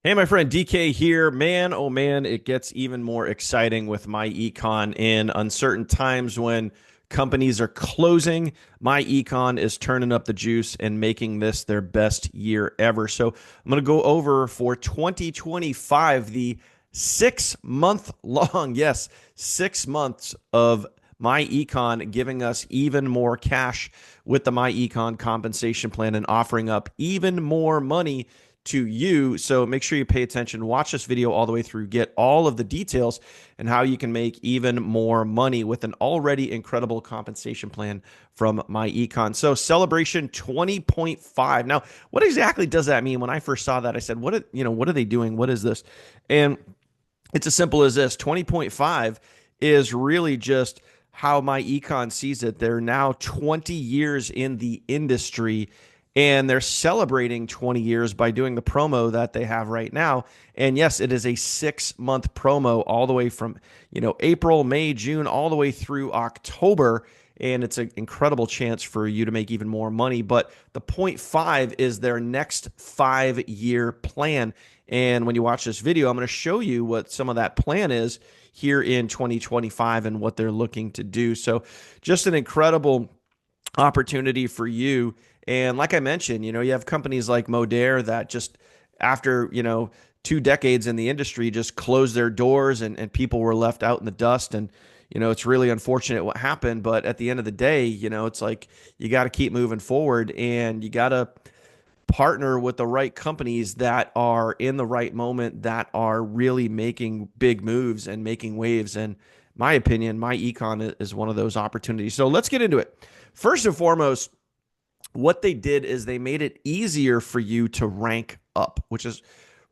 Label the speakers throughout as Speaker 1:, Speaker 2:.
Speaker 1: Hey, my friend DK here. Man, oh man, it gets even more exciting with myEcon in uncertain times when companies are closing. MyEcon is turning up the juice and making this their best year ever. So I'm going to go over for 2025, the 6 month long, yes, 6 months of myEcon giving us even more cash with the myEcon compensation plan and offering up even more money to you. So make sure you pay attention, watch this video all the way through, get all of the details and how you can make even more money with an already incredible compensation plan from myEcon. So celebration 20.5. Now, what exactly does that mean? When I first saw that, I said, what are they doing? What is this? And it's as simple as this. 20.5 is really just how myEcon sees it. They're now 20 years in the industry and they're celebrating 20 years by doing the promo that they have right now. And yes, it is a 6 month promo all the way from, April, May, June, all the way through October. And it's an incredible chance for you to make even more money. But the point five is their next 5 year plan. And when you watch this video, I'm going to show you what some of that plan is here in 2025 and what they're looking to do. So just an incredible opportunity for you. And like I mentioned, you have companies like Modere that just after, 2 decades in the industry just closed their doors and people were left out in the dust. And, it's really unfortunate what happened. But at the end of the day, it's like you got to keep moving forward and you got to partner with the right companies that are in the right moment, that are really making big moves and making waves. And my opinion, myEcon is one of those opportunities. So let's get into it. First and foremost, what they did is they made it easier for you to rank up, which is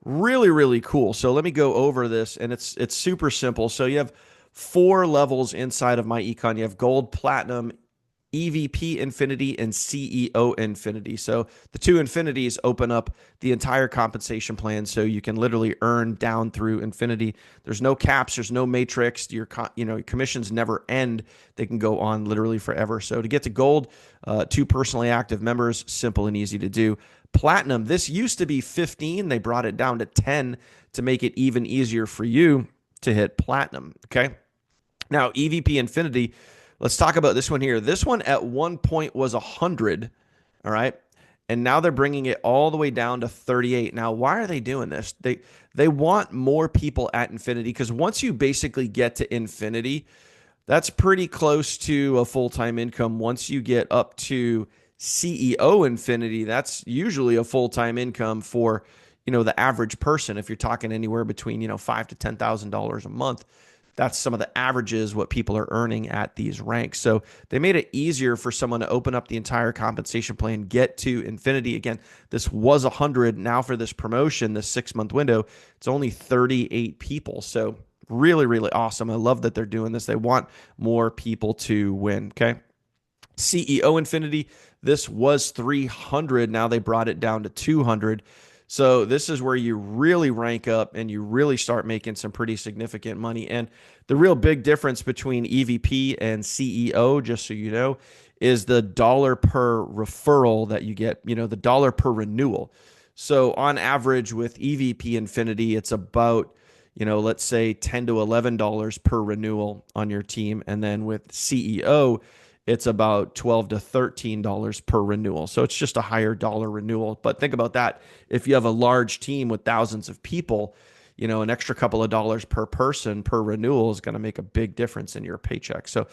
Speaker 1: really, really cool. So let me go over this, and it's super simple. So you have 4 levels inside of myEcon. You have gold, platinum, EVP Infinity, and CEO Infinity. So the two infinities open up the entire compensation plan, so you can literally earn down through infinity. There's no caps, there's no matrix. Your commissions never end. They can go on literally forever. So to get to gold, 2 personally active members, simple and easy to do. Platinum, this used to be 15. They brought it down to 10 to make it even easier for you to hit platinum. Okay. Now, EVP Infinity, let's talk about this one here. This one at one point was 100, all right? And now they're bringing it all the way down to 38. Now, why are they doing this? They want more people at infinity because once you basically get to infinity, that's pretty close to a full-time income. Once you get up to CEO infinity, that's usually a full-time income for, the average person. If you're talking anywhere between, $5,000 to $10,000 a month, that's some of the averages, what people are earning at these ranks. So they made it easier for someone to open up the entire compensation plan, get to infinity. Again, this was 100. Now for this promotion, this 6 month window, it's only 38 people. So really, really awesome. I love that they're doing this. They want more people to win. Okay. CEO Infinity, this was 300. Now they brought it down to 200. So this is where you really rank up and you really start making some pretty significant money. And the real big difference between EVP and CEO, just so you know, is the dollar per referral that you get, the dollar per renewal. So on average with EVP Infinity, it's about, let's say $10 to $11 per renewal on your team. And then with CEO, it's about $12 to $13 per renewal. So it's just a higher dollar renewal. But think about that. If you have a large team with thousands of people, an extra couple of dollars per person per renewal is going to make a big difference in your paycheck. So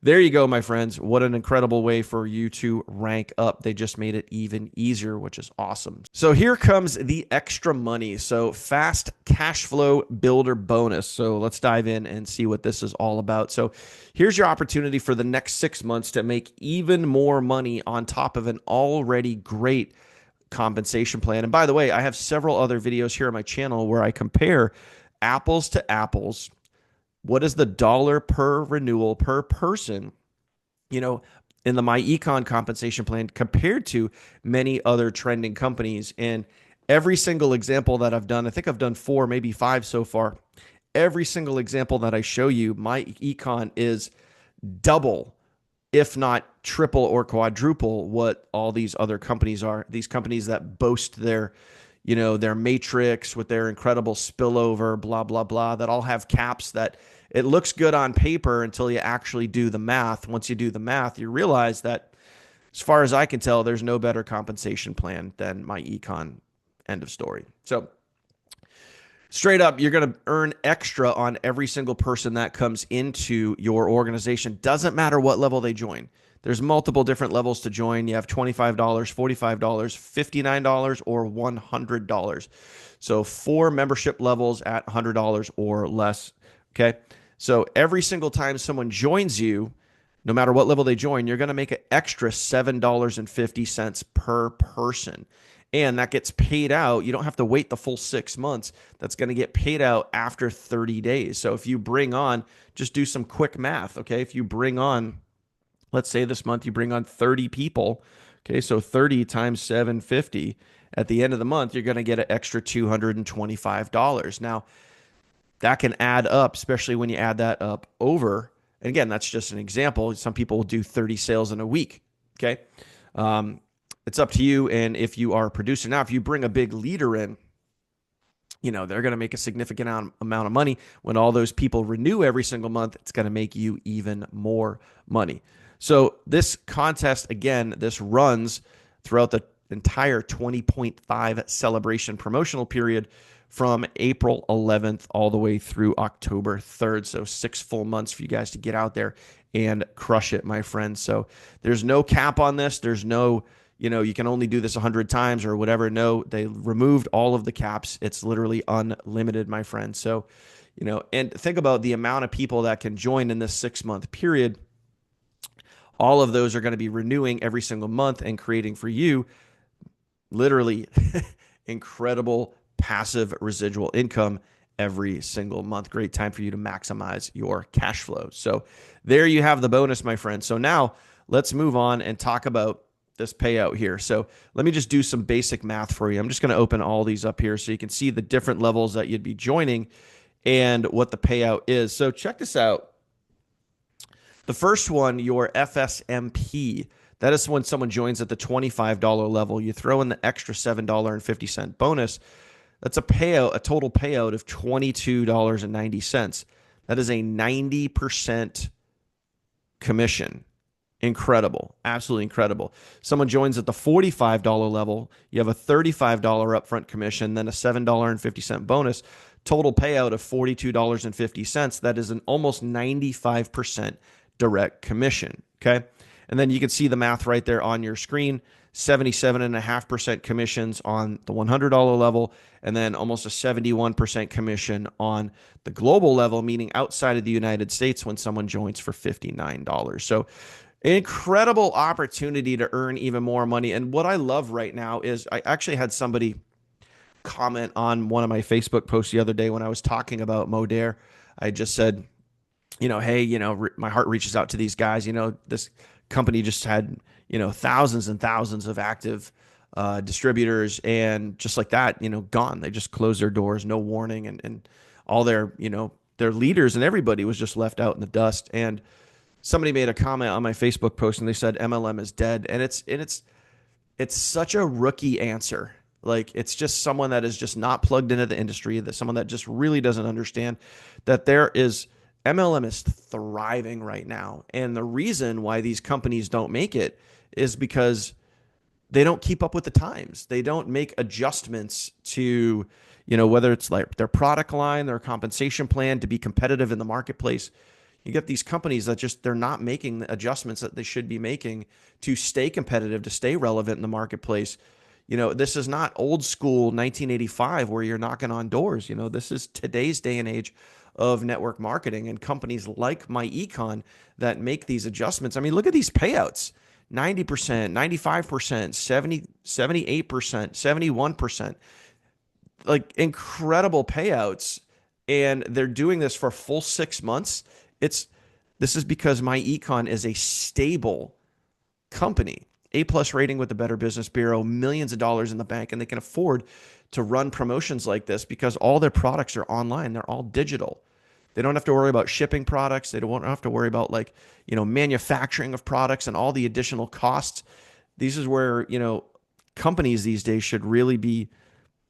Speaker 1: there you go, my friends. What an incredible way for you to rank up. They just made it even easier, which is awesome. So here comes the extra money. So fast cash flow builder bonus. So let's dive in and see what this is all about. So here's your opportunity for the next 6 months to make even more money on top of an already great compensation plan. And by the way, I have several other videos here on my channel where I compare apples to apples. What is the dollar per renewal per person, in the myEcon compensation plan compared to many other trending companies? And every single example that I've done, I think I've done 4, maybe 5 so far. Every single example that I show you, myEcon is double, if not triple or quadruple what all these other companies are. These companies that boast their, their matrix with their incredible spillover, blah, blah, blah, that all have caps that it looks good on paper until you actually do the math. Once you do the math, you realize that, as far as I can tell, there's no better compensation plan than myEcon. End of story. So straight up, you're going to earn extra on every single person that comes into your organization. Doesn't matter what level they join. There's multiple different levels to join. You have $25, $45, $59, or $100. So 4 membership levels at $100 or less. Okay. So every single time someone joins you, no matter what level they join, you're going to make an extra $7.50 per person. And that gets paid out. You don't have to wait the full 6 months. That's going to get paid out after 30 days. So if you bring on, just do some quick math. Okay. If you bring on, let's say this month you bring on 30 people. Okay. So 30 times 750 at the end of the month, you're going to get an extra $225. Now, that can add up, especially when you add that up over. And again, that's just an example. Some people will do 30 sales in a week. Okay. It's up to you. And if you are a producer now, if you bring a big leader in, they're going to make a significant amount of money. When all those people renew every single month, it's going to make you even more money. So this contest, again, this runs throughout the entire 20.5 celebration promotional period from April 11th all the way through October 3rd. So 6 full months for you guys to get out there and crush it, my friends. So there's no cap on this. There's no, you can only do this 100 times or whatever. No, they removed all of the caps. It's literally unlimited, my friend. So, and think about the amount of people that can join in this 6-month period. All of those are going to be renewing every single month and creating for you literally incredible passive residual income every single month. Great time for you to maximize your cash flow. So there you have the bonus, my friend. So now let's move on and talk about this payout here. So let me just do some basic math for you. I'm just going to open all these up here so you can see the different levels that you'd be joining and what the payout is. So check this out. The first one, your FSMP, that is when someone joins at the $25 level. You throw in the extra $7.50 bonus. That's a total payout of $22.90. That is a 90% commission. Incredible. Absolutely incredible. Someone joins at the $45 level. You have a $35 upfront commission, then a $7.50 bonus. Total payout of $42.50. That is an almost 95% direct commission. Okay. And then you can see the math right there on your screen. 77.5% commissions on the $100 level, and then almost a 71% commission on the global level, meaning outside of the United States when someone joins for $59. So incredible opportunity to earn even more money. And what I love right now is I actually had somebody comment on one of my Facebook posts the other day when I was talking about Modere. I just said, hey, my heart reaches out to these guys. This company just had, thousands and thousands of active distributors, and just like that, gone. They just closed their doors, no warning, and all their leaders and everybody was just left out in the dust. And somebody made a comment on my Facebook post and they said MLM is dead. And it's such a rookie answer. Like, it's just someone that is just not plugged into the industry, that someone that just really doesn't understand that MLM is thriving right now. And the reason why these companies don't make it is because they don't keep up with the times. They don't make adjustments to, whether it's like their product line, their compensation plan to be competitive in the marketplace. You get these companies that they're not making the adjustments that they should be making to stay competitive, to stay relevant in the marketplace. This is not old school 1985 where you're knocking on doors. This is today's day and age of network marketing, and companies like myEcon that make these adjustments. I mean, look at these payouts: 90%, 95%, 70, 78%, 71%. Like, incredible payouts. And they're doing this for a full 6 months. This is because myEcon is a stable company. A+ rating with the Better Business Bureau, millions of dollars in the bank, and they can afford to run promotions like this because all their products are online. They're all digital. They don't have to worry about shipping products. They don't have to worry about manufacturing of products and all the additional costs. This is where, companies these days should really be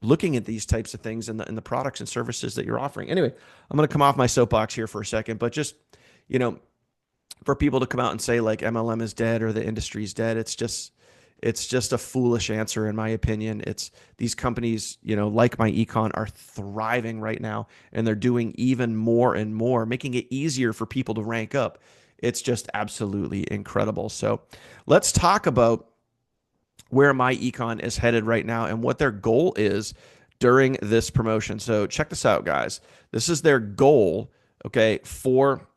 Speaker 1: looking at these types of things and the products and services that you're offering. Anyway, I'm going to come off my soapbox here for a second, but just, you know, for people to come out and say like MLM is dead or the industry's dead, it's just a foolish answer in my opinion. It's these companies, like myEcon are thriving right now and they're doing even more and more, making it easier for people to rank up. It's just absolutely incredible. So let's talk about where myEcon is headed right now and what their goal is during this promotion. So check this out, guys. This is their goal, okay, for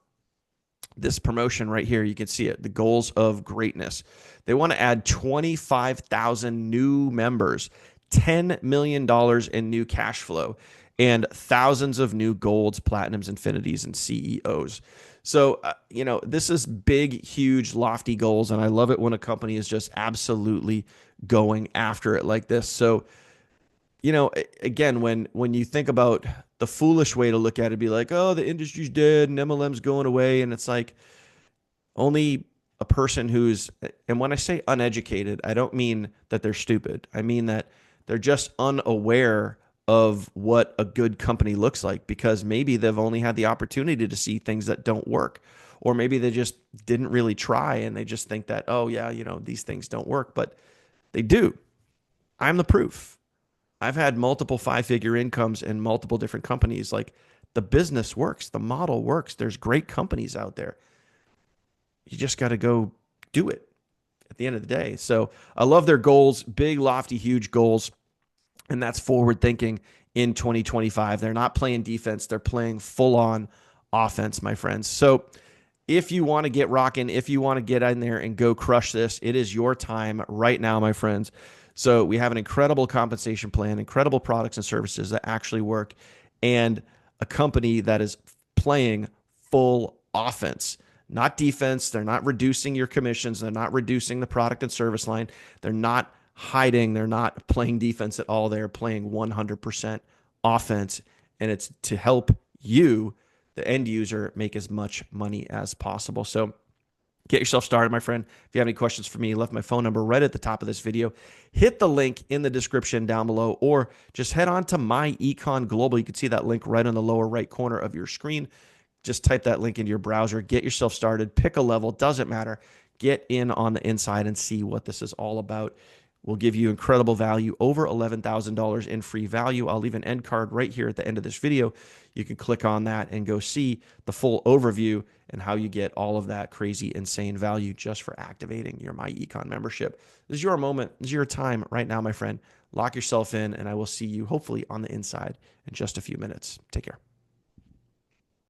Speaker 1: this promotion right here. You can see it, the goals of greatness. They want to add 25,000 new members, $10 million in new cash flow, and thousands of new golds, platinums, infinities, and CEOs. So, this is big, huge, lofty goals. And I love it when a company is just absolutely going after it like this. So, again, when you think about the foolish way to look at it, be like, oh, the industry's dead and MLM's going away. And it's like only a person who's, and when I say uneducated, I don't mean that they're stupid. I mean that they're just unaware of what a good company looks like because maybe they've only had the opportunity to see things that don't work. Or maybe they just didn't really try and they just think that, oh, yeah, these things don't work, but they do. I'm the proof. I've had multiple five-figure incomes in multiple different companies. Like the business works, the model works. There's great companies out there. You just got to go do it at the end of the day. So I love their goals, big, lofty, huge goals. And that's forward thinking in 2025. They're not playing defense. They're playing full on offense, my friends. So if you want to get rocking, if you want to get in there and go crush this, it is your time right now, my friends. So we have an incredible compensation plan, incredible products and services that actually work, and a company that is playing full offense, not defense. They're not reducing your commissions. They're not reducing the product and service line. They're not hiding. They're not playing defense at all. They're playing 100% offense, and it's to help you, the end user, make as much money as possible. So get yourself started, my friend. If you have any questions for me, I left my phone number right at the top of this video. Hit the link in the description down below, or just head on to myEcon Global. You can see that link right on the lower right corner of your screen. Just type that link into your browser, get yourself started, pick a level, doesn't matter. Get in on the inside and see what this is all about. We'll give you incredible value, over $11,000 in free value. I'll leave an end card right here at the end of this video. You can click on that and go see the full overview and how you get all of that crazy, insane value just for activating your myEcon membership. This is your moment. This is your time right now, my friend. Lock yourself in, and I will see you hopefully on the inside in just a few minutes. Take care.